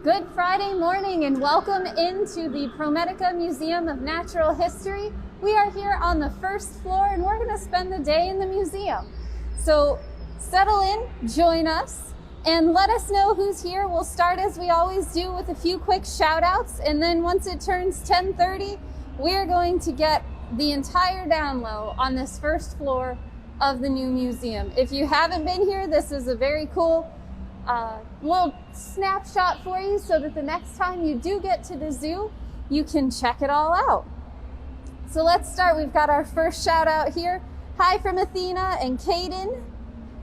Good Friday morning and welcome into the ProMedica Museum of Natural History. We are here on the first floor and we're going to spend the day in the museum. So settle in, join us, and let us know who's here. We'll start as we always do with a few quick shout outs, and then once it turns 10:30, we're going to get the entire down low on this first floor of the new museum. If you haven't been here, this is a very cool little snapshot for you so that the next time you do get to the zoo, you can check it all out. So let's start. We've got our first shout out here. Hi from Athena and Caden.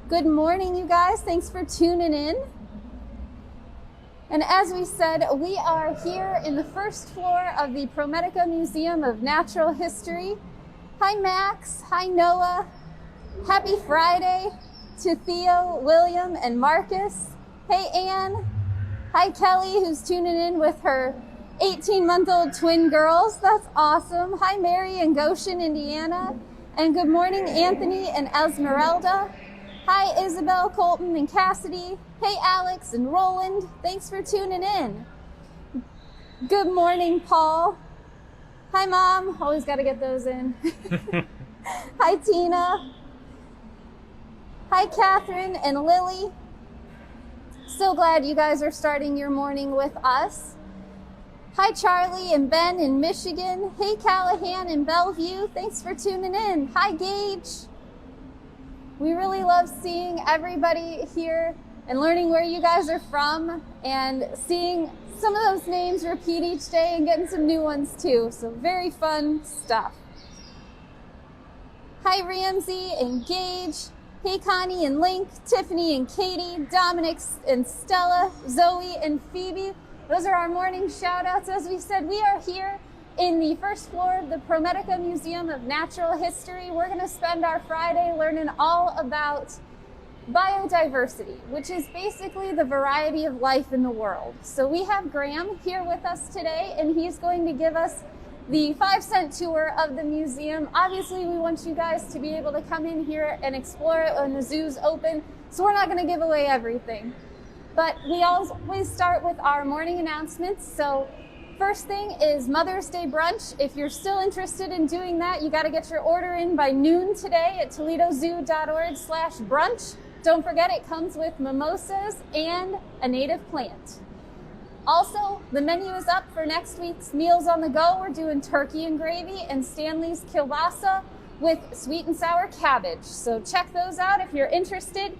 Good morning, you guys. Thanks for tuning in. And as we said, we are here in the first floor of the ProMedica Museum of Natural History. Hi, Max. Hi, Noah. Happy Friday to Theo, William, and Marcus. Hey, Anne. Hi, Kelly, who's tuning in with her 18-month-old twin girls. That's awesome. Hi, Mary in Goshen, Indiana. And good morning, Anthony and Esmeralda. Hi, Isabel, Colton, and Cassidy. Hey, Alex and Roland. Thanks for tuning in. Good morning, Paul. Hi, Mom. Always got to get those in. Hi, Tina. Hi, Catherine and Lily. So glad you guys are starting your morning with us. Hi, Charlie and Ben in Michigan. Hey, Callahan in Bellevue. Thanks for tuning in. Hi, Gage. We really love seeing everybody here and learning where you guys are from and seeing some of those names repeat each day and getting some new ones too. So very fun stuff. Hi, Ramsey and Gage. Hey, Connie and Link, Tiffany and Katie, Dominic and Stella, Zoe and Phoebe. Those are our morning shout outs. As we said, we are here in the first floor of the ProMedica Museum of Natural History. We're going to spend our Friday learning all about biodiversity, which is basically the variety of life in the world. So we have Graham here with us today, and he's going to give us the 5-cent tour of the museum. Obviously, we want you guys to be able to come in here and explore it when the zoo's open, so we're not going to give away everything. But we always start with our morning announcements. So first thing is Mother's Day brunch. If you're still interested in doing that, you got to get your order in by noon today at toledozoo.org/brunch. Don't forget, it comes with mimosas and a native plant. Also, the menu is up for next week's Meals on the Go. We're doing turkey and gravy and Stanley's kielbasa with sweet and sour cabbage. So check those out if you're interested.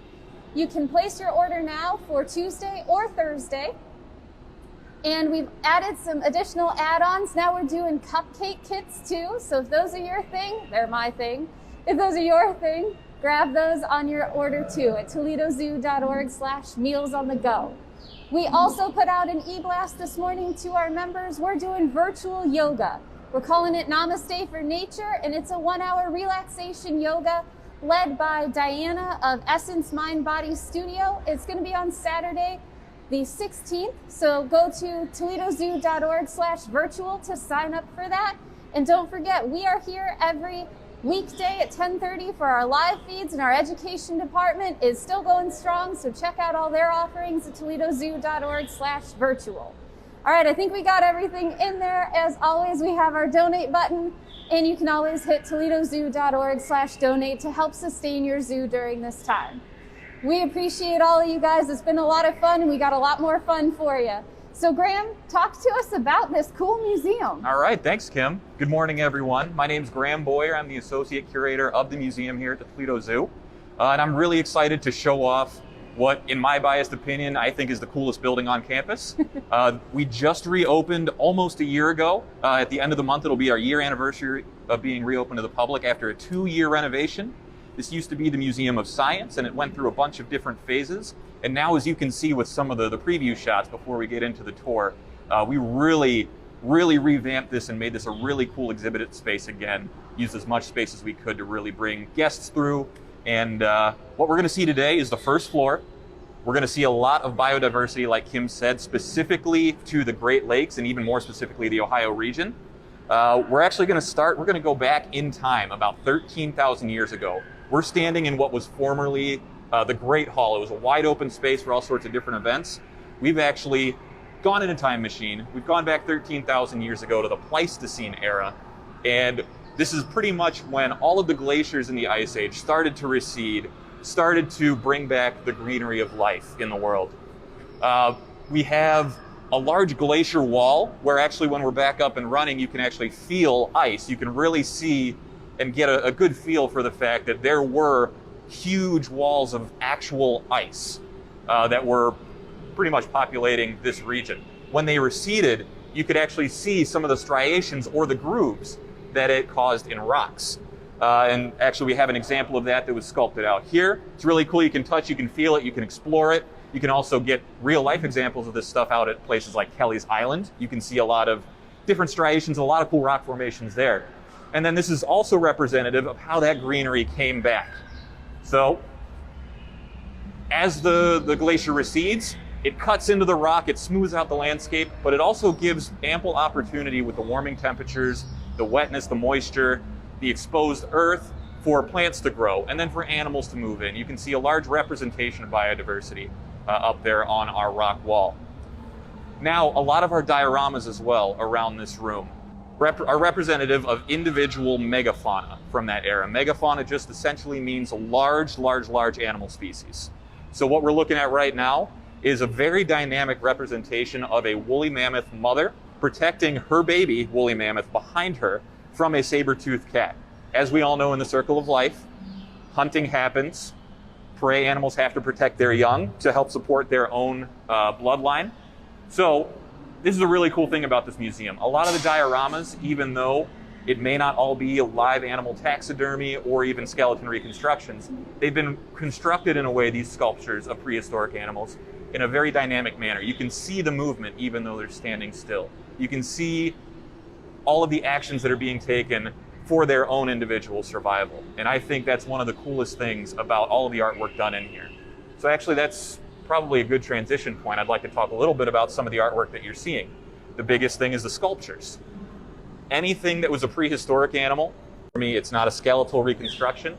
You can place your order now for Tuesday or Thursday. And we've added some additional add-ons. Now we're doing cupcake kits too. So if those are your thing, they're my thing. If those are your thing, grab those on your order too at toledozoo.org/mealsonthego. We also put out an e-blast this morning to our members. We're doing virtual yoga. We're calling it Namaste for Nature, and it's a 1-hour relaxation yoga led by Diana of Essence Mind Body Studio. It's going to be on Saturday, the 16th. So go to toledozoo.org/virtual to sign up for that. And don't forget, we are here every weekday at 10:30 for our live feeds, and our education department is still going strong, so check out all their offerings at toledozoo.org/virtual. All right, I think we got everything in there. As always, we have our donate button, and you can always hit toledozoo.org/donate to help sustain your zoo during this time. We appreciate all of you guys. It's been a lot of fun, and we got a lot more fun for you. So Graham, talk to us about this cool museum. All right, thanks, Kim. Good morning, everyone. My name's Graham Boyer. I'm the Associate Curator of the museum here at the Toledo Zoo. And I'm really excited to show off what, in my biased opinion, I think is the coolest building on campus. We just reopened almost a year ago. At the end of the month, it'll be our year anniversary of being reopened to the public after a 2-year renovation. This used to be the Museum of Science, and it went through a bunch of different phases. And now, as you can see with some of the preview shots before we get into the tour, we really revamped this and made this a really cool exhibit space again. Used as much space as we could to really bring guests through. And what we're going to see today is the first floor. We're going to see a lot of biodiversity, like Kim said, specifically to the Great Lakes and even more specifically the Ohio region. We're actually going to go back in time about 13,000 years ago. We're standing in what was formerly the Great Hall. It was a wide open space for all sorts of different events. We've actually gone in a time machine. We've gone back 13,000 years ago to the Pleistocene era. And this is pretty much when all of the glaciers in the Ice Age started to recede, started to bring back the greenery of life in the world. We have a large glacier wall where actually when we're back up and running, you can actually feel ice. You can really see and get a good feel for the fact that there were huge walls of actual ice that were pretty much populating this region. When they receded, you could actually see some of the striations or the grooves that it caused in rocks. And actually we have an example of that was sculpted out here. It's really cool. You can touch, you can feel it, you can explore it. You can also get real life examples of this stuff out at places like Kelly's Island. You can see a lot of different striations, a lot of cool rock formations there. And then this is also representative of how that greenery came back. So as the glacier recedes, it cuts into the rock, it smooths out the landscape, but it also gives ample opportunity with the warming temperatures, the wetness, the moisture, the exposed earth for plants to grow, and then for animals to move in. You can see a large representation of biodiversity up there on our rock wall. Now, a lot of our dioramas as well around this room are representative of individual megafauna from that era. Megafauna just essentially means large animal species. So what we're looking at right now is a very dynamic representation of a woolly mammoth mother protecting her baby woolly mammoth behind her from a saber-toothed cat. As we all know in the circle of life, hunting happens. Prey animals have to protect their young to help support their own bloodline. So this is a really cool thing about this museum. A lot of the dioramas, even though it may not all be live animal taxidermy or even skeleton reconstructions, they've been constructed in a way, these sculptures of prehistoric animals, in a very dynamic manner. You can see the movement even though they're standing still. You can see all of the actions that are being taken for their own individual survival. And I think that's one of the coolest things about all of the artwork done in here. So actually that's probably a good transition point. I'd like to talk a little bit about some of the artwork that you're seeing. The biggest thing is the sculptures. Anything that was a prehistoric animal, for me, it's not a skeletal reconstruction.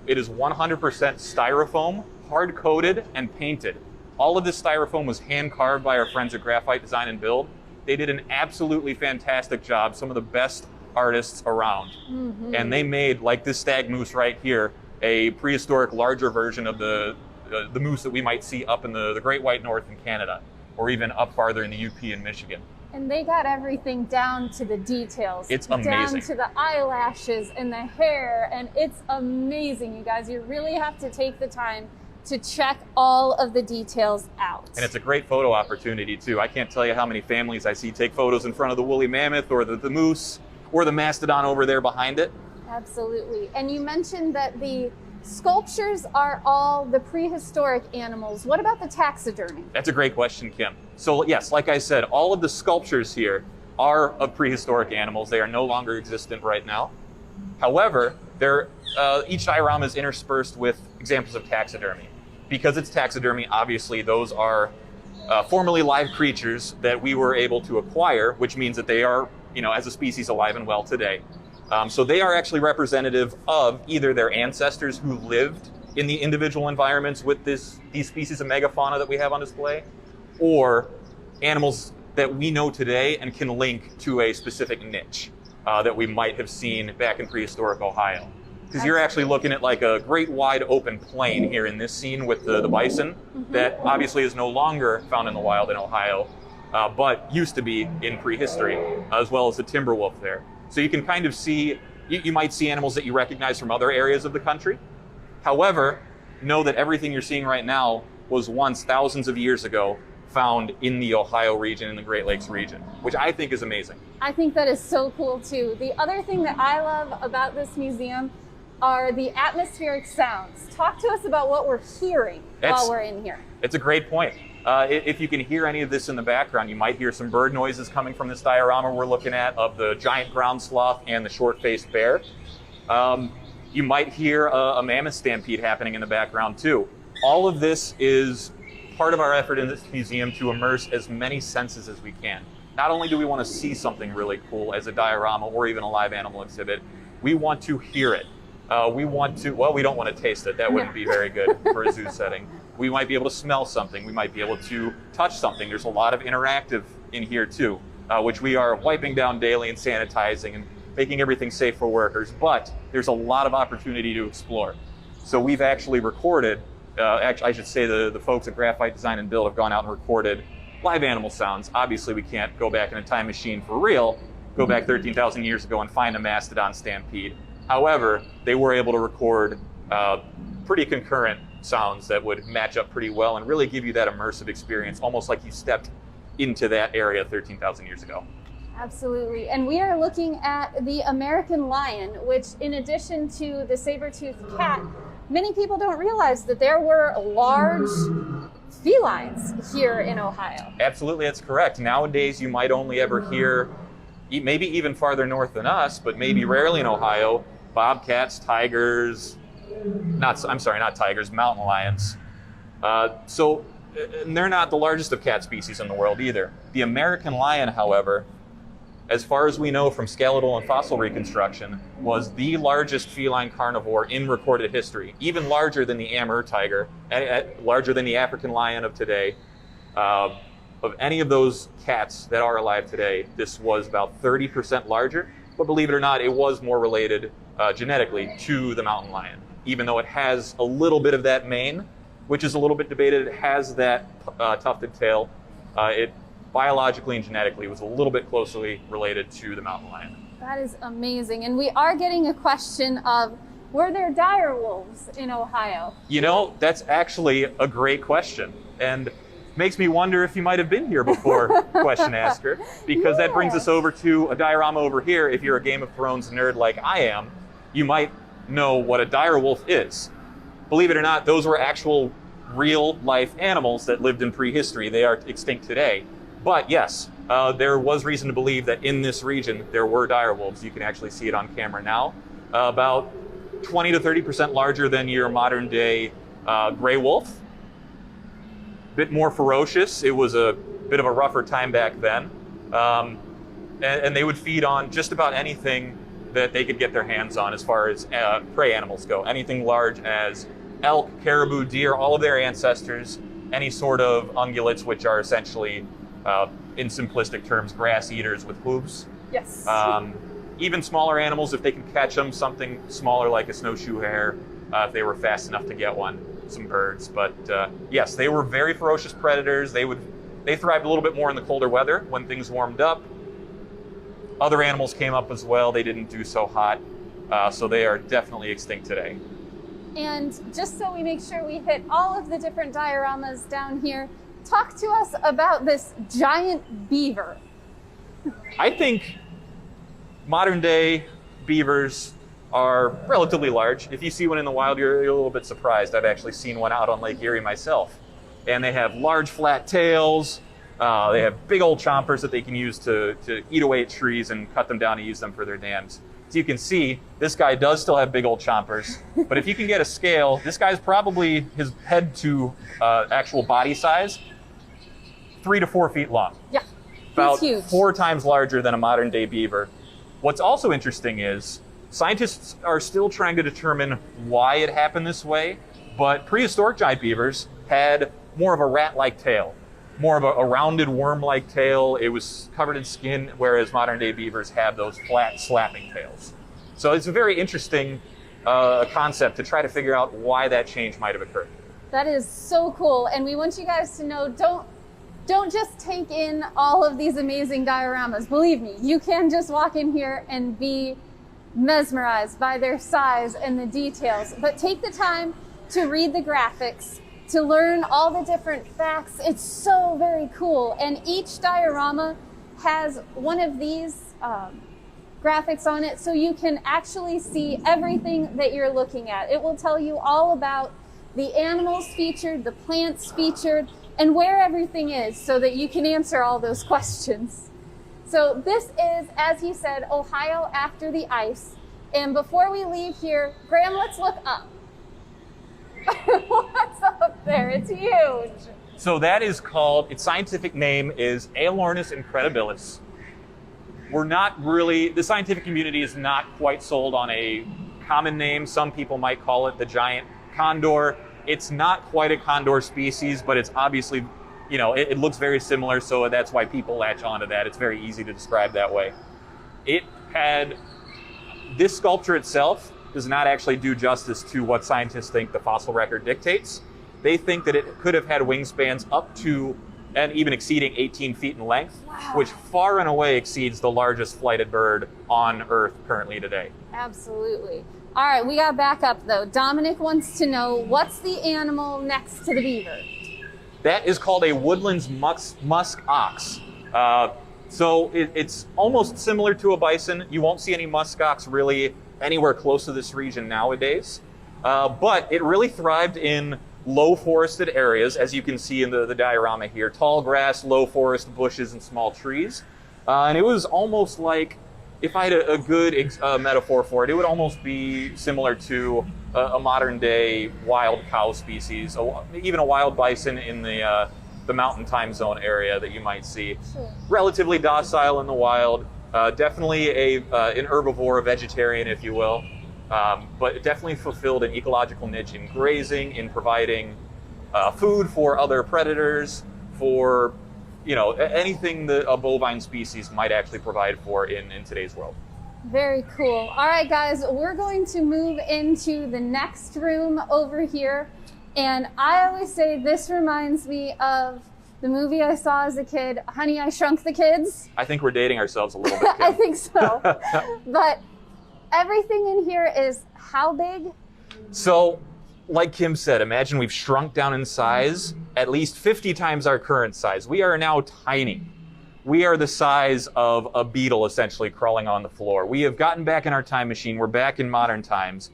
It is 100% styrofoam, hard-coated and painted. All of this styrofoam was hand-carved by our friends at Graphite Design and Build. They did an absolutely fantastic job, some of the best artists around. Mm-hmm. And they made, like this stag moose right here, a prehistoric larger version of the moose that we might see up in the Great White North in Canada, or even up farther in the UP in Michigan. And they got everything down to the details. It's amazing. Down to the eyelashes and the hair, and it's amazing, you guys. You really have to take the time to check all of the details out. And it's a great photo opportunity too. I can't tell you how many families I see take photos in front of the woolly mammoth or the moose or the mastodon over there behind it. Absolutely. And you mentioned that the sculptures are all the prehistoric animals. What about the taxidermy? That's a great question, Kim. So yes, like I said, all of the sculptures here are of prehistoric animals. They are no longer existent right now. However, each diorama is interspersed with examples of taxidermy. Because it's taxidermy, obviously those are formerly live creatures that we were able to acquire, which means that they are, as a species, alive and well today. So they are actually representative of either their ancestors who lived in the individual environments with these species of megafauna that we have on display, or animals that we know today and can link to a specific niche that we might have seen back in prehistoric Ohio. Because you're actually looking at like a great wide open plain here in this scene with the bison, mm-hmm. that obviously is no longer found in the wild in Ohio, but used to be in prehistory, as well as the timber wolf there. So you can kind of see, you might see animals that you recognize from other areas of the country. However, know that everything you're seeing right now was once, thousands of years ago, found in the Ohio region, in the Great Lakes region, which I think is amazing. I think that is so cool too. The other thing that I love about this museum are the atmospheric sounds. Talk to us about what we're hearing while we're in here. It's a great point. If you can hear any of this in the background, you might hear some bird noises coming from this diorama we're looking at of the giant ground sloth and the short-faced bear. You might hear a mammoth stampede happening in the background too. All of this is part of our effort in this museum to immerse as many senses as we can. Not only do we want to see something really cool as a diorama or even a live animal exhibit, we want to hear it. We don't want to taste it. That wouldn't be very good for a zoo setting. We might be able to smell something. We might be able to touch something. There's a lot of interactive in here too, which we are wiping down daily and sanitizing and making everything safe for workers. But there's a lot of opportunity to explore. So we've actually recorded, I should say the folks at Graphite Design and Build have gone out and recorded live animal sounds. Obviously, we can't go back in a time machine for real, go back 13,000 years ago and find a mastodon stampede. However, they were able to record pretty concurrent sounds that would match up pretty well and really give you that immersive experience, almost like you stepped into that area 13,000 years ago. Absolutely. And we are looking at the American lion, which in addition to the saber-toothed cat, many people don't realize that there were large felines here in Ohio. Absolutely, that's correct. Nowadays, you might only ever hear, maybe even farther north than us, but maybe rarely in Ohio, bobcats, tigers, not tigers, mountain lions. And they're not the largest of cat species in the world either. The American lion, however, as far as we know from skeletal and fossil reconstruction, was the largest feline carnivore in recorded history, even larger than the Amur tiger, larger than the African lion of today. Of any of those cats that are alive today, this was about 30% larger, but believe it or not, it was more related genetically to the mountain lion. Even though it has a little bit of that mane, which is a little bit debated, it has that tufted tail, it biologically and genetically was a little bit closely related to the mountain lion. That is amazing. And we are getting a question of, were there dire wolves in Ohio? You know, that's actually a great question. And makes me wonder if you might have been here before, question asker, because that brings us over to a diorama over here. If you're a Game of Thrones nerd like I am, you might know what a dire wolf is. Believe it or not, those were actual real life animals that lived in prehistory. They are extinct today. But yes, there was reason to believe that in this region there were dire wolves. You can actually see it on camera now. About 20 to 30% larger than your modern day gray wolf. Bit more ferocious. It was a bit of a rougher time back then. And they would feed on just about anything that they could get their hands on as far as prey animals go. Anything large as elk, caribou, deer, all of their ancestors, any sort of ungulates, which are essentially, in simplistic terms, grass eaters with hooves. Yes. Even smaller animals, if they could catch them, something smaller like a snowshoe hare, if they were fast enough to get one, some birds. But yes, they were very ferocious predators. They thrived a little bit more in the colder weather when things warmed up. Other animals came up as well. They didn't do so hot. So they are definitely extinct today. And just so we make sure we hit all of the different dioramas down here, talk to us about this giant beaver. I think modern day beavers are relatively large. If you see one in the wild, you're a little bit surprised. I've actually seen one out on Lake Erie myself. And they have large flat tails. They have big old chompers that they can use to eat away at trees and cut them down and use them for their dams. As you can see, this guy does still have big old chompers, but if you can get a scale, this guy's probably, his head to actual body size, 3 to 4 feet long. Yeah, about huge. 4 times larger than a modern day beaver. What's also interesting is scientists are still trying to determine why it happened this way, but prehistoric giant beavers had more of a rat-like tail, more of a rounded worm-like tail. It was covered in skin, whereas modern day beavers have those flat slapping tails. So it's a very interesting concept to try to figure out why that change might have occurred. That is so cool. And we want you guys to know, don't just take in all of these amazing dioramas. Believe me, you can just walk in here and be mesmerized by their size and the details, but take the time to read the graphics, to learn all the different facts. It's so very cool. And each diorama has one of these graphics on it, so you can actually see everything that you're looking at. It will tell you all about the animals featured, the plants featured, and where everything is, so that you can answer all those questions. So this is, as he said, Ohio after the ice. And before we leave here, Graham, let's look up. What's up there? It's huge. So that is called, its scientific name is Aornis incredibilis. We're not really, the scientific community is not quite sold on a common name. Some people might call it the giant condor. It's not quite a condor species, but it's obviously, you know, it looks very similar, so that's why people latch onto that. It's very easy to describe that way. This sculpture itself does not actually do justice to what scientists think the fossil record dictates. They think that it could have had wingspans up to and even exceeding 18 feet in length, wow, which far and away exceeds the largest flighted bird on Earth currently today. Absolutely. All right, we got back up though. Dominic wants to know, what's the animal next to the beaver? That is called a Woodland Muskox. So it's almost similar to a bison. You won't see any muskox really anywhere close to this region nowadays. But it really thrived in low forested areas, as you can see in the diorama here. Tall grass, low forest, bushes, and small trees. And it was almost like, if I had a good metaphor for it, it would almost be similar to a modern day wild cow species, even a wild bison in the mountain time zone area that you might see. Sure. Relatively docile in the wild, definitely an herbivore, a vegetarian, if you will. But it definitely fulfilled an ecological niche in grazing, in providing food for other predators, for anything that a bovine species might actually provide for in today's world. Very cool. All right, guys, we're going to move into the next room over here. And I always say this reminds me of the movie I saw as a kid, Honey, I Shrunk the Kids. I think we're dating ourselves a little bit, Kim. I think so. But everything in here is how big? So, like Kim said, imagine we've shrunk down in size at least 50 times our current size. We are now tiny. We are the size of a beetle essentially crawling on the floor. We have gotten back in our time machine. We're back in modern times.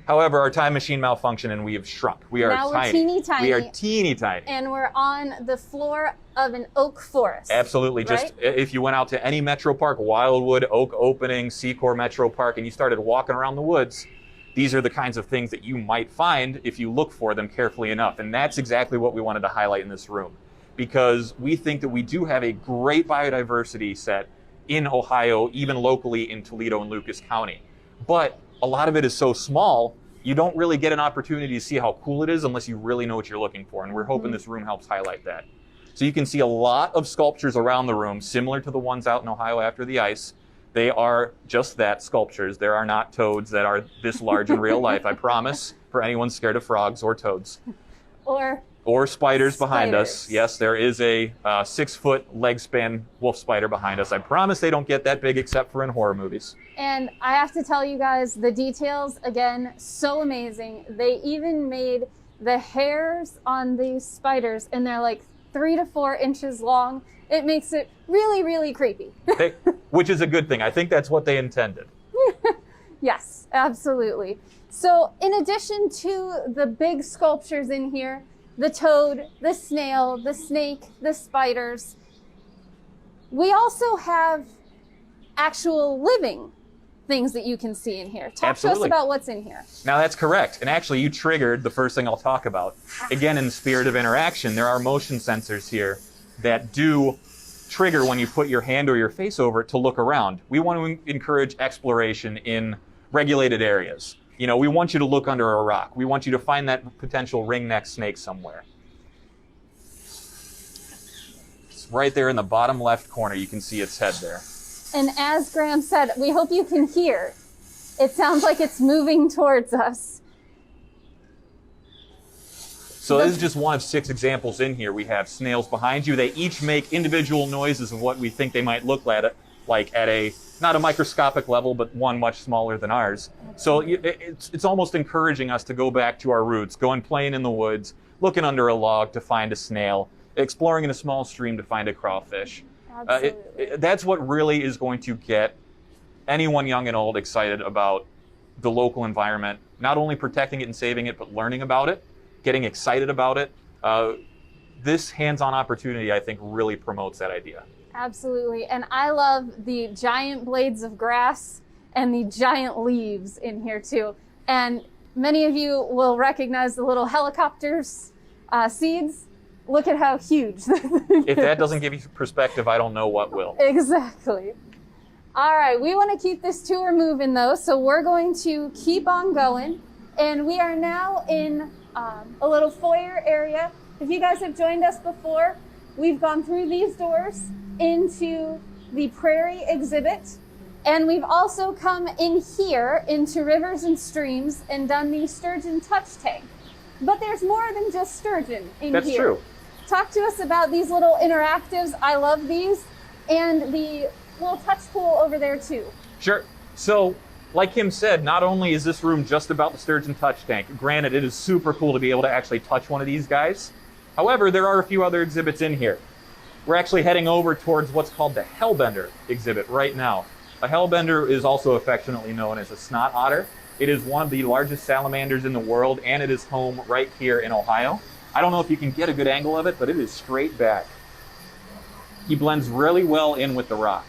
However, our time machine malfunctioned and we have shrunk. We are now tiny. We're teeny tiny. We are teeny tiny. And we're on the floor of an oak forest. Absolutely. Right? Just if you went out to any metro park, Wildwood, Oak Opening, Secor Metro Park, and you started walking around the woods, these are the kinds of things that you might find if you look for them carefully enough. And that's exactly what we wanted to highlight in this room, because we think that we do have a great biodiversity set in Ohio, even locally in Toledo and Lucas County. But a lot of it is so small, you don't really get an opportunity to see how cool it is unless you really know what you're looking for. And we're hoping this room helps highlight that. So you can see a lot of sculptures around the room, similar to the ones out in Ohio after the ice. They are just that, sculptures. There are not toads that are this large in real life, I promise, for anyone scared of frogs or toads. Or spiders behind us. Yes, there is a 6-foot leg span wolf spider behind us. I promise they don't get that big except for in horror movies. And I have to tell you guys, the details, again, so amazing. They even made the hairs on these spiders, and they're like 3 to 4 inches long. It makes it really, really creepy. Which is a good thing. I think that's what they intended. Yes, absolutely. So in addition to the big sculptures in here, the toad, the snail, the snake, the spiders, we also have actual living things that you can see in here. Talk to us about what's in here. Now that's correct. And actually you triggered the first thing I'll talk about. Again, in the spirit of interaction, there are motion sensors here that do trigger when you put your hand or your face over it to look around. We want to encourage exploration in regulated areas. You know, we want you to look under a rock. We want you to find that potential ringneck snake somewhere. It's right there in the bottom left corner. You can see its head there. And as Graham said, we hope you can hear. It sounds like it's moving towards us. So this is just one of 6 examples in here. We have snails behind you. They each make individual noises of what we think they might look like at a, not a microscopic level, but one much smaller than ours. So it's almost encouraging us to go back to our roots, going playing in the woods, looking under a log to find a snail, exploring in a small stream to find a crawfish. That's what really is going to get anyone young and old excited about the local environment, not only protecting it and saving it, but learning about it, getting excited about it. This hands-on opportunity, I think, really promotes that idea. Absolutely. And I love the giant blades of grass and the giant leaves in here too. And many of you will recognize the little helicopters, seeds. Look at how huge. If that doesn't give you perspective, I don't know what will. Exactly. All right, we want to keep this tour moving though, so we're going to keep on going. And we are now in a little foyer area. If you guys have joined us before, we've gone through these doors into the prairie exhibit. And we've also come in here into rivers and streams and done the sturgeon touch tank. But there's more than just sturgeon in here. That's true. Talk to us about these little interactives. I love these. And the little touch pool over there too. Sure. So, like Kim said, not only is this room just about the sturgeon touch tank, granted it is super cool to be able to actually touch one of these guys. However, there are a few other exhibits in here. We're actually heading over towards what's called the Hellbender exhibit right now. A Hellbender is also affectionately known as a snot otter. It is one of the largest salamanders in the world, and it is home right here in Ohio. I don't know if you can get a good angle of it, but it is straight back. He blends really well in with the rock.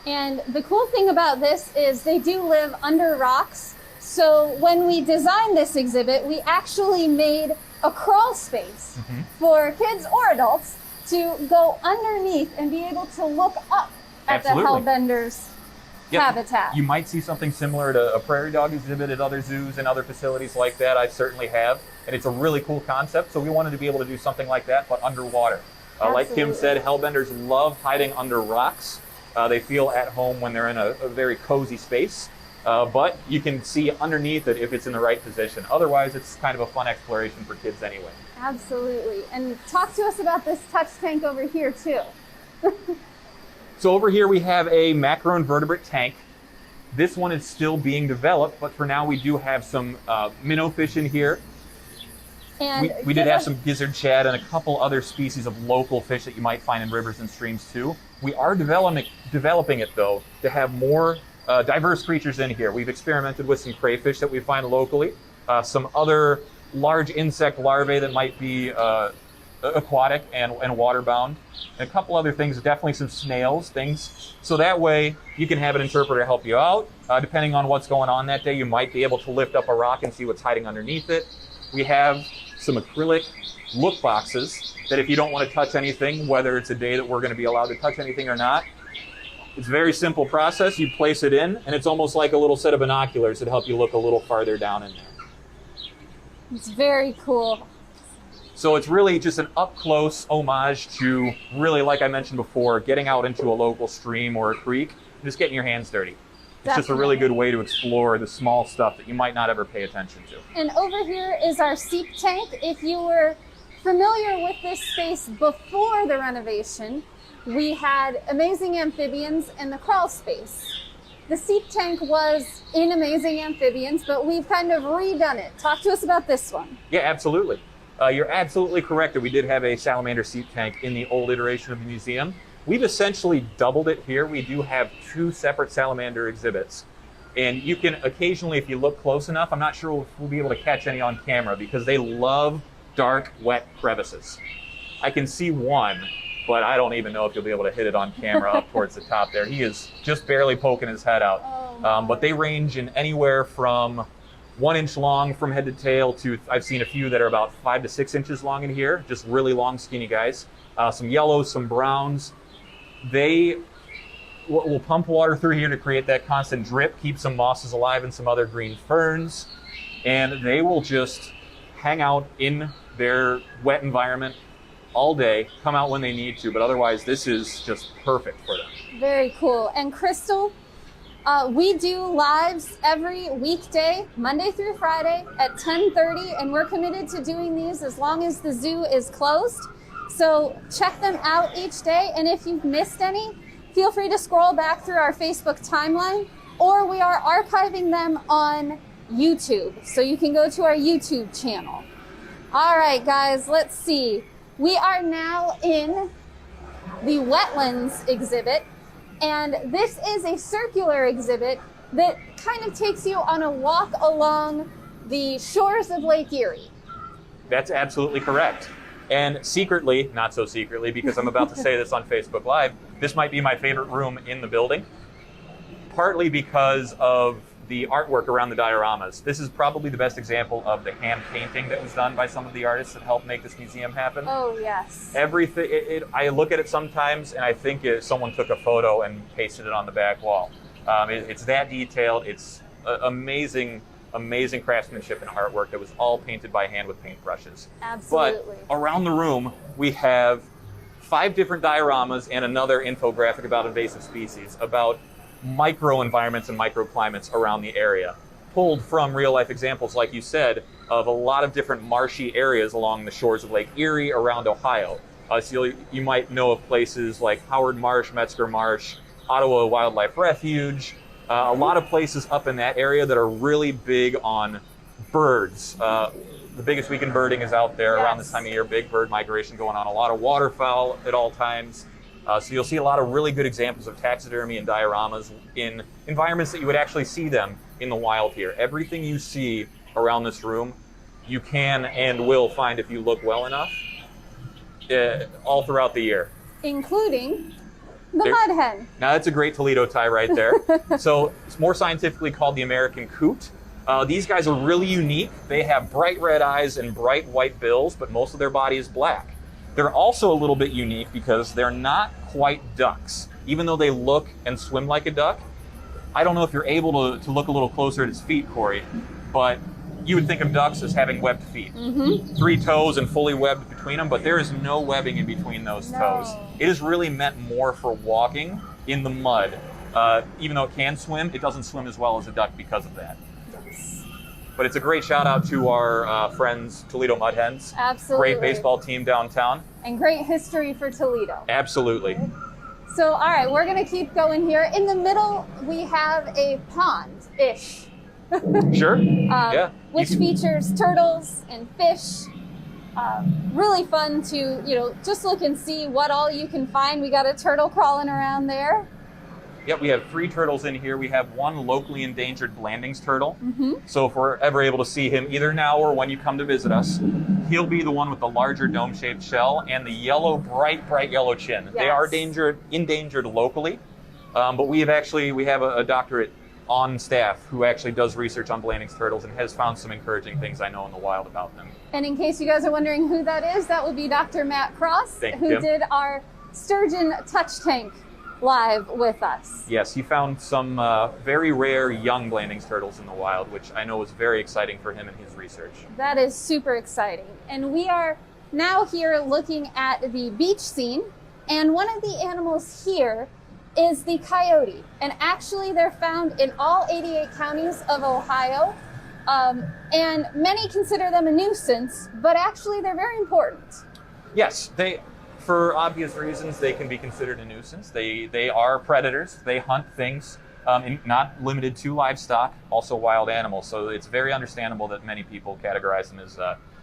And the cool thing about this is they do live under rocks. So when we designed this exhibit, we actually made a crawl space for kids or adults to go underneath and be able to look up at the Hellbender's habitat. You might see something similar to a prairie dog exhibit at other zoos and other facilities like that. I certainly have. And it's a really cool concept. So we wanted to be able to do something like that, but underwater. Like Kim said, Hellbenders love hiding under rocks. They feel at home when they're in a very cozy space. But you can see underneath it if it's in the right position. Otherwise, it's kind of a fun exploration for kids anyway. Absolutely. And talk to us about this touch tank over here too. So over here we have a macroinvertebrate tank. This one is still being developed, but for now we do have some minnow fish in here. And we did have some gizzard shad and a couple other species of local fish that you might find in rivers and streams too. We are developing it though to have more diverse creatures in here. We've experimented with some crayfish that we find locally, some other large insect larvae that might be aquatic and waterbound, and a couple other things, definitely some snails, things. So that way you can have an interpreter help you out. Depending on what's going on that day, you might be able to lift up a rock and see what's hiding underneath it. We have some acrylic look boxes that if you don't want to touch anything, whether it's a day that we're going to be allowed to touch anything or not, it's a very simple process. You place it in, and it's almost like a little set of binoculars that help you look a little farther down in there. It's very cool. So it's really just an up-close homage to, really, like I mentioned before, getting out into a local stream or a creek, and just getting your hands dirty. It's just a really good way to explore the small stuff that you might not ever pay attention to. And over here is our seep tank. If you were familiar with this space before the renovation, we had amazing amphibians and the crawl space. The seep tank was in amazing amphibians, but we've kind of redone it. Talk to us about this one. Yeah, absolutely. You're absolutely correct that we did have a salamander seep tank in the old iteration of the museum. We've essentially doubled it here. We do have 2 separate salamander exhibits. And you can occasionally, if you look close enough, I'm not sure if we'll be able to catch any on camera because they love dark, wet crevices. I can see one, but I don't even know if you'll be able to hit it on camera up towards the top there. He is just barely poking his head out. But they range in anywhere from 1 inch long from head to tail to, I've seen a few that are about 5 to 6 inches long in here, just really long, skinny guys. Some yellows, some browns. They will pump water through here to create that constant drip, keep some mosses alive and some other green ferns, and they will just hang out in their wet environment all day, come out when they need to, but otherwise this is just perfect for them. Very cool. And Crystal, we do lives every weekday, Monday through Friday at 10:30, and we're committed to doing these as long as the zoo is closed. So check them out each day, and if you've missed any, feel free to scroll back through our Facebook timeline, or we are archiving them on YouTube, so you can go to our YouTube channel. All right, guys, let's see. We are now in the Wetlands exhibit, and this is a circular exhibit that kind of takes you on a walk along the shores of Lake Erie. That's absolutely correct. And secretly, not so secretly, because I'm about to say this on Facebook Live, this might be my favorite room in the building, partly because of the artwork around the dioramas. This is probably the best example of the hand painting that was done by some of the artists that helped make this museum happen. Oh, yes. Everything, I look at it sometimes and I think someone took a photo and pasted it on the back wall. It's that detailed. It's amazing amazing craftsmanship and artwork that was all painted by hand with paintbrushes. Absolutely. But around the room, we have 5 different dioramas and another infographic about invasive species, about microenvironments and microclimates around the area, pulled from real-life examples, like you said, of a lot of different marshy areas along the shores of Lake Erie around Ohio. So you might know of places like Howard Marsh, Metzger Marsh, Ottawa Wildlife Refuge, a lot of places up in that area that are really big on birds. The biggest week in birding is out there around this time of year, big bird migration going on, a lot of waterfowl at all times. So you'll see a lot of really good examples of taxidermy and dioramas in environments that you would actually see them in the wild here. Everything you see around this room, you can and will find if you look well enough, all throughout the year. Including the mud hen. Now that's a great Toledo tie right there. So it's more scientifically called the American coot. These guys are really unique. They have bright red eyes and bright white bills, but most of their body is black. They're also a little bit unique because they're not quite ducks. Even though they look and swim like a duck, I don't know if you're able to look a little closer at its feet, Corey, but you would think of ducks as having webbed feet. 3 toes and fully webbed between them, but there is no webbing in between those toes. It is really meant more for walking in the mud. Even though it can swim, it doesn't swim as well as a duck because of that. But it's a great shout out to our friends, Toledo Mud Hens. Absolutely. Great baseball team downtown. And great history for Toledo. Absolutely. So, all right, we're going to keep going here. In the middle, we have a pond-ish. Sure. Yeah. Which features turtles and fish. Really fun to, just look and see what all you can find. We got a turtle crawling around there. Yep, we have 3 turtles in here. We have 1 locally endangered Blandings turtle. So if we're ever able to see him, either now or when you come to visit us, he'll be the one with the larger dome-shaped shell and the yellow, bright yellow chin. Yes. They are endangered locally, but we have a doctorate on staff who actually does research on Blandings turtles and has found some encouraging things I know in the wild about them. And in case you guys are wondering who that is, that would be Dr. Matt Cross, who did our sturgeon touch tank live with us. Yes, he found some very rare young Blandings turtles in the wild, which I know was very exciting for him in his research. That is super exciting. And we are now here looking at the beach scene, and one of the animals here is the coyote. And actually they're found in all 88 counties of Ohio, and many consider them a nuisance, but actually they're very important. Yes, for obvious reasons, they can be considered a nuisance. They are predators. They hunt things, not limited to livestock, also wild animals. So it's very understandable that many people categorize them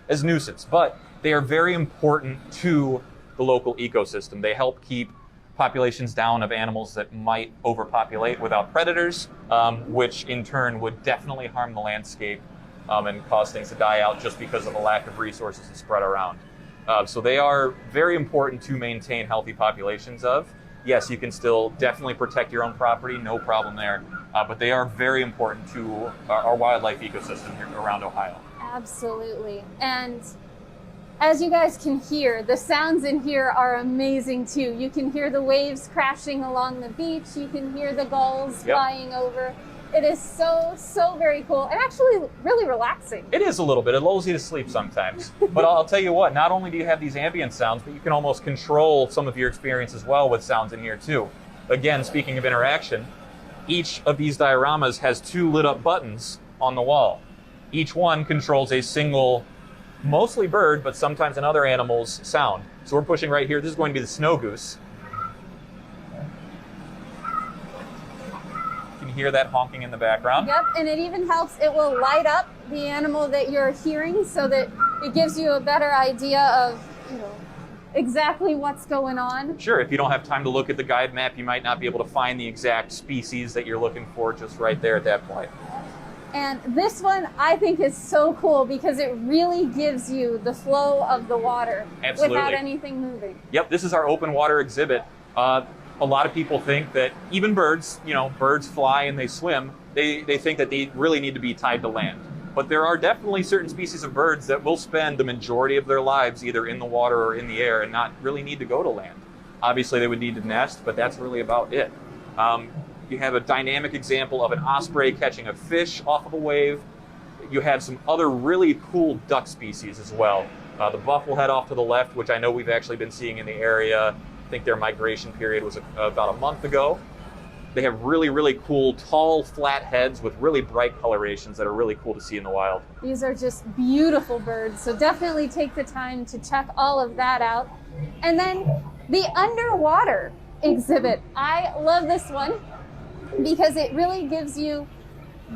as nuisance. But they are very important to the local ecosystem. They help keep populations down of animals that might overpopulate without predators, which in turn would definitely harm the landscape and cause things to die out just because of a lack of resources to spread around. So they are very important to maintain healthy populations of. Yes, you can still definitely protect your own property, no problem there, but they are very important to our wildlife ecosystem here around Ohio. Absolutely. And as you guys can hear, the sounds in here are amazing too. You can hear the waves crashing along the beach. You can hear the gulls flying over. It is so very cool and actually really relaxing. It is a little bit. It lulls you to sleep sometimes. But I'll tell you what, not only do you have these ambient sounds, but you can almost control some of your experience as well with sounds in here too. Again, speaking of interaction, each of these dioramas has 2 lit up buttons on the wall. Each one controls a single, mostly bird, but sometimes another animal's sound. So we're pushing right here. This is going to be the snow goose. Hear that honking in the background. Yep, and it even helps, it will light up the animal that you're hearing so that it gives you a better idea of, exactly what's going on. Sure, if you don't have time to look at the guide map, you might not be able to find the exact species that you're looking for just right there at that point. And this one I think is so cool because it really gives you the flow of the water without anything moving. Yep, this is our open water exhibit. A lot of people think that even birds, birds fly and they swim, they think that they really need to be tied to land. But there are definitely certain species of birds that will spend the majority of their lives either in the water or in the air and not really need to go to land. Obviously they would need to nest, but that's really about it. You have a dynamic example of an osprey catching a fish off of a wave. you have some other really cool duck species as well. The bufflehead off to the left, which I know we've actually been seeing in the area. I think their migration period was about a month ago. They have really, really cool, tall, flat heads with really bright colorations that are really cool to see in the wild. These are just beautiful birds, so definitely take the time to check all of that out. And then the underwater exhibit. I love this one because it really gives you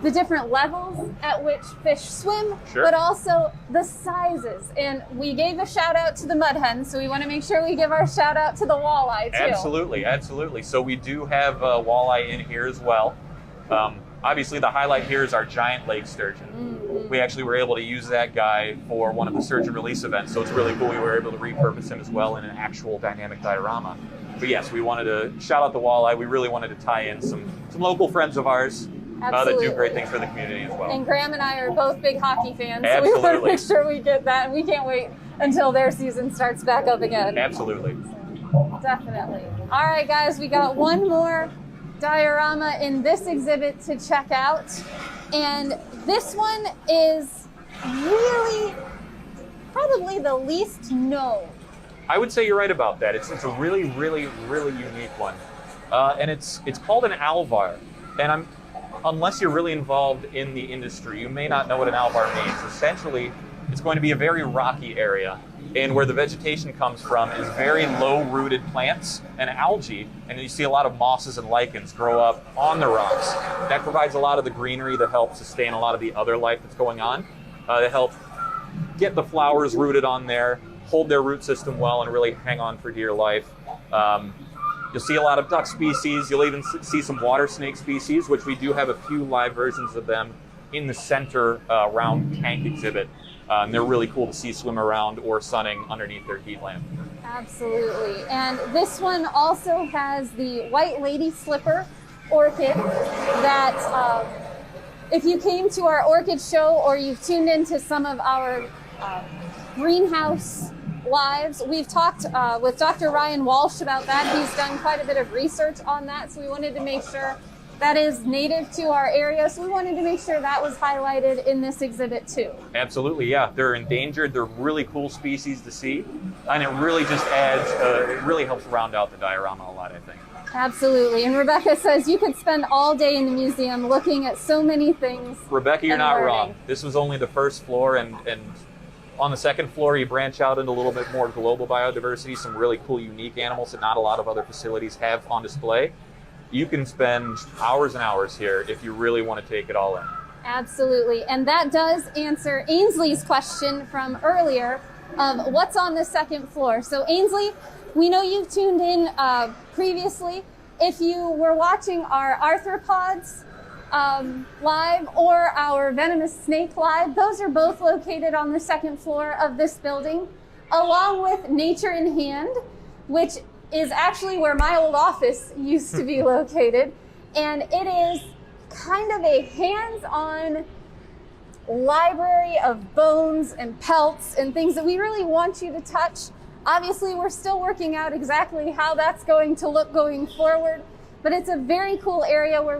the different levels at which fish swim, Sure. but also the sizes. And we gave a shout out to the mud hen, so we want to make sure we give our shout out to the walleye too. Absolutely, absolutely. So we do have walleye in here as well. Obviously, the highlight here is our giant lake sturgeon. Mm-hmm. We actually were able to use that guy for one of the search and release events, so it's really cool we were able to repurpose him as well in an actual dynamic diorama. But yes, we wanted to shout out the walleye. We really wanted to tie in some local friends of ours that do great things for the community as well. And Graham and I are both big hockey fans, so Absolutely. we want to make sure we get that. And we can't wait until their season starts back up again. Absolutely. Definitely. All right, guys, we got one more diorama in this exhibit to check out. And this one is really probably the least known. I would say you're right about that. It's a really, really, really unique one. And it's called an Alvar. And unless you're really involved in the industry, you may not know what an Alvar means. Essentially, it's going to be a very rocky area, and where the vegetation comes from is very low-rooted plants and algae, and you see a lot of mosses and lichens grow up on the rocks. That provides a lot of the greenery that helps sustain a lot of the other life that's going on, to help get the flowers rooted on there, hold their root system well, and really hang on for dear life. You'll see a lot of duck species. You'll even see some water snake species, which we do have a few live versions of them in the center round tank exhibit. And they're really cool to see swim around or sunning underneath their heat lamp. Absolutely. And this one also has the white lady slipper orchid that if you came to our orchid show or you've tuned into some of our greenhouse lives, we've talked with Dr. Ryan Walsh about that. He's done quite a bit of research on that, so we wanted to make sure that is native to our area, so we wanted to make sure that was highlighted in this exhibit too. Absolutely, yeah. They're endangered. They're really cool species to see, and it really just adds, it really helps round out the diorama a lot, I think. Absolutely. And Rebecca says you could spend all day in the museum looking at so many things. Rebecca, you're and not learning. wrong. This was only the first floor, and on the second floor, you branch out into a little bit more global biodiversity, some really cool, unique animals that not a lot of other facilities have on display. You can spend hours and hours here if you really want to take it all in. Absolutely. And that does answer Ainsley's question from earlier of what's on the second floor. So Ainsley, we know you've tuned in previously. If you were watching our arthropods live or our venomous snake live, those are both located on the second floor of this building, along with Nature in Hand, which is actually where my old office used to be located. And it is kind of a hands-on library of bones and pelts and things that we really want you to touch. Obviously, we're still working out exactly how that's going to look going forward, but it's a very cool area where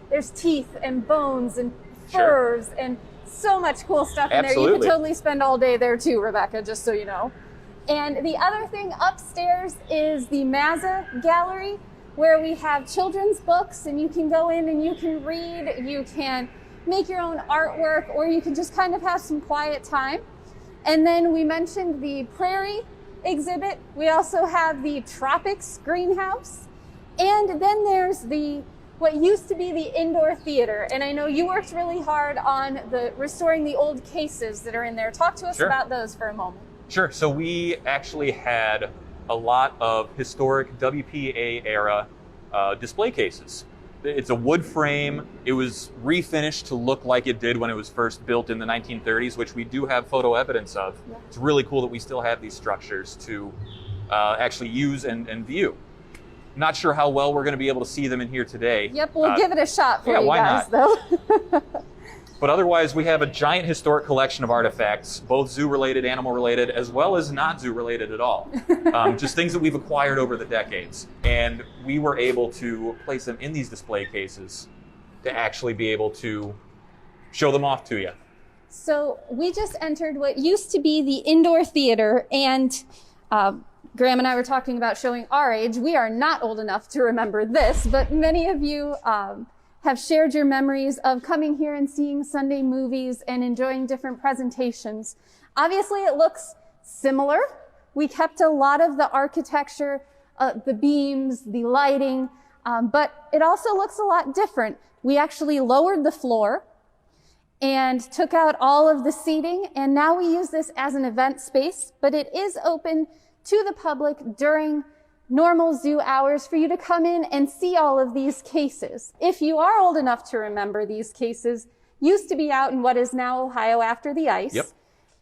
there's teeth and bones and furs and so much cool stuff in there. You could totally spend all day there too, Rebecca, just so you know. And the other thing upstairs is the Mazza Gallery, where we have children's books, and you can go in and you can read, you can make your own artwork, or you can just kind of have some quiet time. And then we mentioned the Prairie exhibit. We also have the Tropics greenhouse. And then there's what used to be the indoor theater. And I know you worked really hard on restoring the old cases that are in there. Talk to us about those for a moment. Sure. So we actually had a lot of historic WPA era display cases. It's a wood frame. It was refinished to look like it did when it was first built in the 1930s, which we do have photo evidence of. Yeah. It's really cool that we still have these structures to actually use and view. Not sure how well we're going to be able to see them in here today. Yep, we'll give it a shot for you guys, though. But otherwise, we have a giant historic collection of artifacts, both zoo-related, animal-related, as well as not zoo-related at all. Just things that we've acquired over the decades. And we were able to place them in these display cases to actually be able to show them off to you. So we just entered what used to be the indoor theater, and Graham and I were talking about showing our age. We are not old enough to remember this, but many of you have shared your memories of coming here and seeing Sunday movies and enjoying different presentations. Obviously, it looks similar. We kept a lot of the architecture, the beams, the lighting, but it also looks a lot different. We actually lowered the floor and took out all of the seating, and now we use this as an event space, but it is open to the public during normal zoo hours for you to come in and see all of these cases. If you are old enough to remember, these cases used to be out in what is now Ohio after the ice. Yep.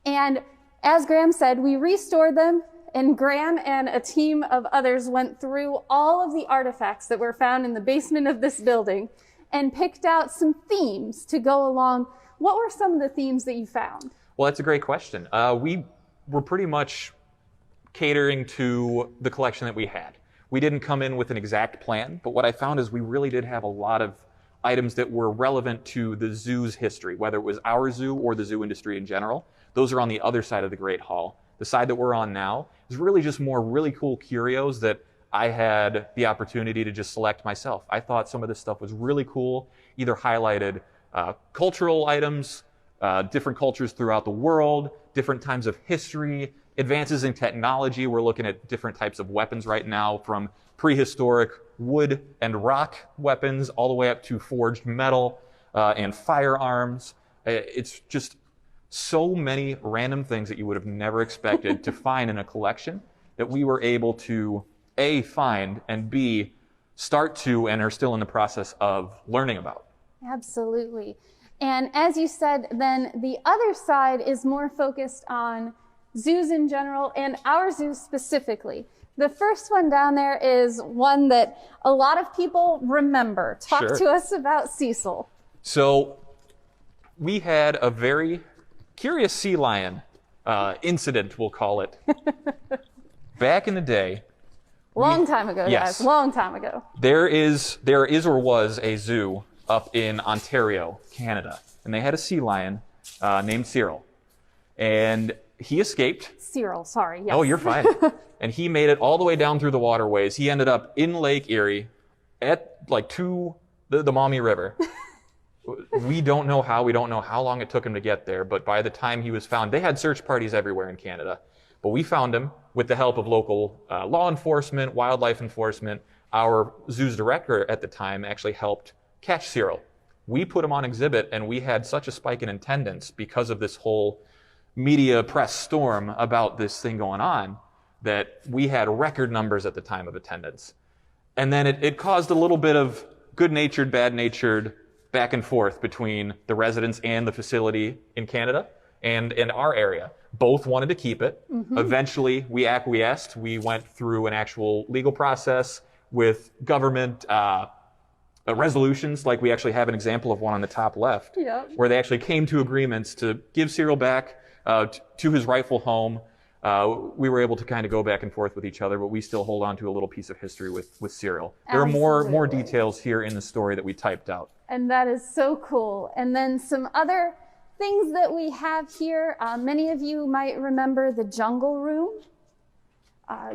And as Graham said, we restored them, and Graham and a team of others went through all of the artifacts that were found in the basement of this building and picked out some themes to go along. What were some of the themes that you found? Well, that's a great question. We were pretty much catering to the collection that we had. We didn't come in with an exact plan, but what I found is we really did have a lot of items that were relevant to the zoo's history, whether it was our zoo or the zoo industry in general. Those are on the other side of the Great Hall. The side that we're on now is really just more really cool curios that I had the opportunity to just select myself. I thought some of this stuff was really cool, either highlighted cultural items, different cultures throughout the world, different times of history, advances in technology. We're looking at different types of weapons right now, from prehistoric wood and rock weapons all the way up to forged metal and firearms. It's just so many random things that you would have never expected to find in a collection that we were able to A, find, and B, start to and are still in the process of learning about. Absolutely. And as you said, then the other side is more focused on zoos in general and our zoo specifically. The first one down there is one that a lot of people remember. Talk Sure. to us about Cecil. So we had a very curious sea lion incident, we'll call it. Back in the day. Long time ago, Yes. guys. Long time ago. There is or was a zoo up in Ontario, Canada, and they had a sea lion named Cyril. And he escaped. Cyril, sorry. Yes. Oh, you're fine. And he made it all the way down through the waterways. He ended up in Lake Erie at to the Maumee River. We don't know how long it took him to get there, but by the time he was found, they had search parties everywhere in Canada. But we found him with the help of local law enforcement, wildlife enforcement. Our zoo's director at the time actually helped catch Cyril. We put him on exhibit, and we had such a spike in attendance because of this whole media press storm about this thing going on that we had record numbers at the time of attendance. And then it caused a little bit of good-natured, bad-natured back and forth between the residents and the facility in Canada and our area. Both wanted to keep it. Mm-hmm. Eventually, we acquiesced. We went through an actual legal process with government resolutions, like we actually have an example of one on the top left, Yep. where they actually came to agreements to give Cyril back to his rightful home. We were able to kind of go back and forth with each other, but we still hold on to a little piece of history with Cyril. There are more details here in the story that we typed out. And that is so cool. And then some other things that we have here. Many of you might remember the Jungle Room.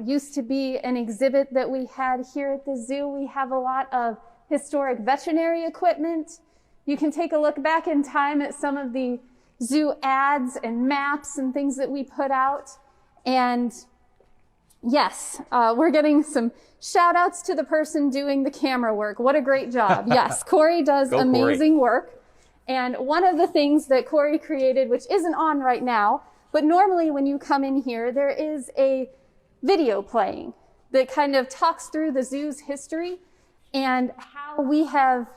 Used to be an exhibit that we had here at the zoo. We have a lot of historic veterinary equipment. You can take a look back in time at some of the zoo ads and maps and things that we put out. And yes, we're getting some shout outs to the person doing the camera work. What a great job. Yes, Corey does amazing work. And one of the things that Corey created, which isn't on right now, but normally when you come in here, there is a video playing that kind of talks through the zoo's history and how we have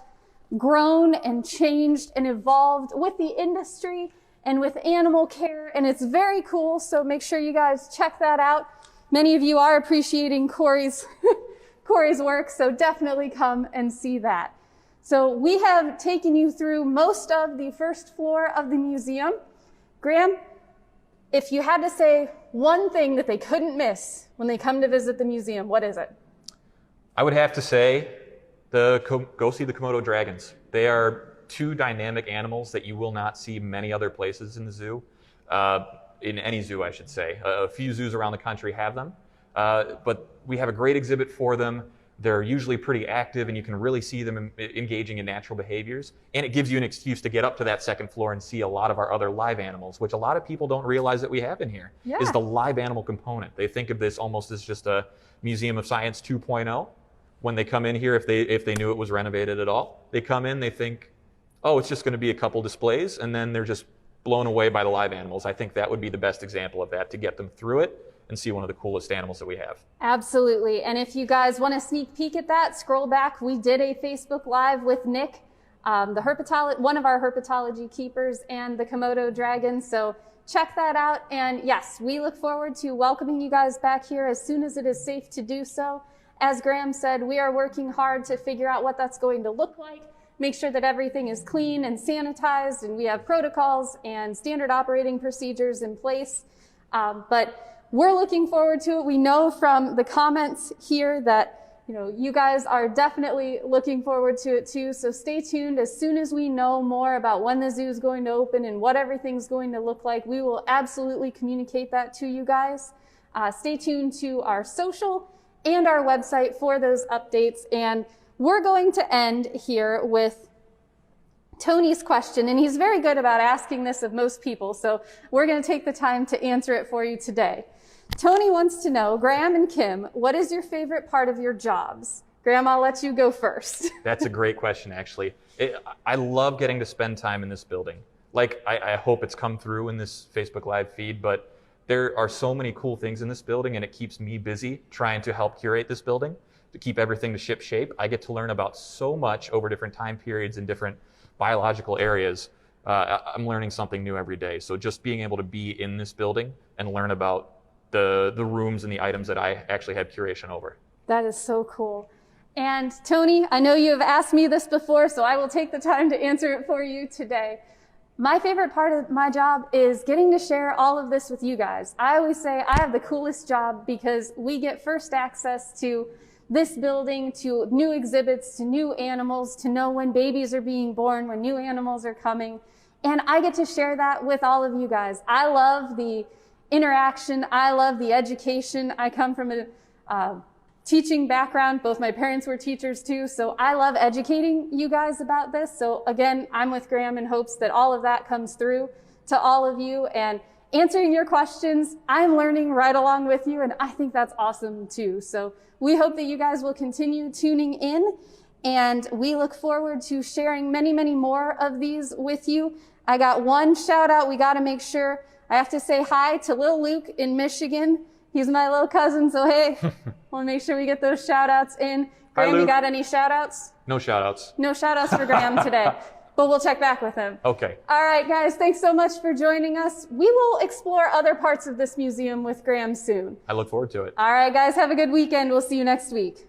grown and changed and evolved with the industry and with animal care. And it's very cool. So make sure you guys check that out. Many of you are appreciating Corey's work, so definitely come and see that. So we have taken you through most of the first floor of the museum. Graham, if you had to say one thing that they couldn't miss when they come to visit the museum, what is it? I would have to say go see the Komodo Dragons. They are two dynamic animals that you will not see many other places in the zoo, in any zoo, I should say. A few zoos around the country have them, but we have a great exhibit for them. They're usually pretty active, and you can really see them engaging in natural behaviors. And it gives you an excuse to get up to that second floor and see a lot of our other live animals, which a lot of people don't realize that we have in here, is the live animal component. They think of this almost as just a Museum of Science 2.0. When they come in here, if they knew it was renovated at all, they come in, they think, oh, it's just going to be a couple displays, and then they're just blown away by the live animals. I think that would be the best example of that, to get them through it and see one of the coolest animals that we have. Absolutely. And if you guys want a sneak peek at that, scroll back. We did a Facebook Live with Nick, one of our herpetology keepers, and the Komodo Dragons. So check that out. And yes, we look forward to welcoming you guys back here as soon as it is safe to do so. As Graham said, we are working hard to figure out what that's going to look like, make sure that everything is clean and sanitized, and we have protocols and standard operating procedures in place. But we're looking forward to it. We know from the comments here that you guys are definitely looking forward to it too. So stay tuned. As soon as we know more about when the zoo is going to open and what everything's going to look like, we will absolutely communicate that to you guys. Stay tuned to our social and our website for those updates. And we're going to end here with Tony's question, and he's very good about asking this of most people, so we're going to take the time to answer it for you today. Tony wants to know, Graham and Kim, what is your favorite part of your jobs? Graham, I'll let you go first. That's a great question, actually. I love getting to spend time in this building. Like, I hope it's come through in this Facebook Live feed, but there are so many cool things in this building, and it keeps me busy trying to help curate this building, to keep everything to ship shape. I get to learn about so much over different time periods and different biological areas. I'm learning something new every day. So just being able to be in this building and learn about the rooms and the items that I actually have curation over. That is so cool. And Tony, I know you have asked me this before, so I will take the time to answer it for you today. My favorite part of my job is getting to share all of this with you guys. I always say I have the coolest job because we get first access to this building, to new exhibits, to new animals, to know when babies are being born, when new animals are coming. And I get to share that with all of you guys. I love the interaction. I love the education. I come from a teaching background. Both my parents were teachers too. So I love educating you guys about this. So again, I'm with Graham in hopes that all of that comes through to all of you and answering your questions. I'm learning right along with you, and I think that's awesome too. So we hope that you guys will continue tuning in, and we look forward to sharing many, many more of these with you. I got one shout out. We got to make sure. I have to say hi to little Luke in Michigan. He's my little cousin, so hey, we'll make sure we get those shout outs in. Graham, you got any shout outs? No shout outs. No shout outs for Graham today, but we'll check back with him. Okay. All right, guys, thanks so much for joining us. We will explore other parts of this museum with Graham soon. I look forward to it. All right, guys, have a good weekend. We'll see you next week.